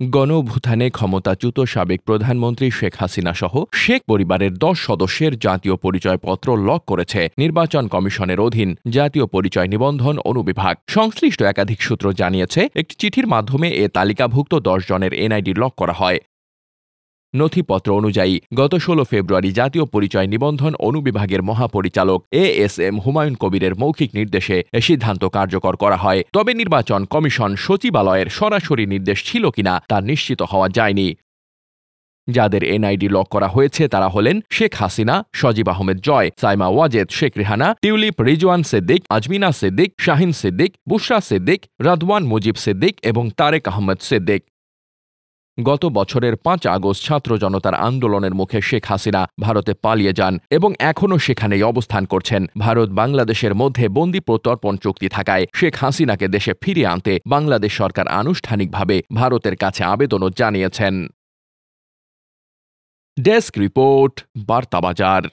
গণঅভ্যুত্থানে ক্ষমতাচ্যুত সাবেক প্রধানমন্ত্রী শেখ হাসিনা সহ শেখ পরিবারের ১০ সদস্যের জাতীয় পরিচয়পত্র লক করেছে নির্বাচন কমিশনের অধীন জাতীয় পরিচয় নিবন্ধন অনুবিভাগ। সংশ্লিষ্ট একাধিক সূত্র জানিয়েছে, একটি চিঠির মাধ্যমে এ তালিকাভুক্ত ১০ জনের এনআইডি লক করা হয়। নথিপত্র অনুযায়ী গত ১৬ ফেব্রুয়ারি জাতীয় পরিচয় নিবন্ধন অনুবিভাগের মহাপরিচালক এএসএম হুমায়ুন কবিরের মৌখিক নির্দেশে এ সিদ্ধান্ত কার্যকর করা হয়। তবে নির্বাচন কমিশন সচিবালয়ের সরাসরি নির্দেশ ছিল কিনা তা নিশ্চিত হওয়া যায়নি। যাদের এনআইডি লক করা হয়েছে তারা হলেন শেখ হাসিনা, সজীব আহমেদ জয়, সাইমা ওয়াজেদ, শেখ রেহানা, টিউলিপ, রিজওয়ান সিদ্দিক, আজমিনা সিদ্দিক, শাহিন সিদ্দিক, বুশরা সিদ্দিক, রাদওয়ান মুজিব সিদ্দিক এবং তারেক আহমেদ সিদ্দিক। গত বছরের ৫ আগস্ট ছাত্র জনতার আন্দোলনের মুখে শেখ হাসিনা ভারতে পালিয়ে যান এবং এখনও সেখানেই অবস্থান করছেন। ভারত বাংলাদেশের মধ্যে বন্দি প্রত্যর্পণ চুক্তি থাকায় শেখ হাসিনাকে দেশে ফিরিয়ে আনতে বাংলাদেশ সরকার আনুষ্ঠানিকভাবে ভারতের কাছে আবেদনও জানিয়েছেন। Desk report, বার্তাবাজার।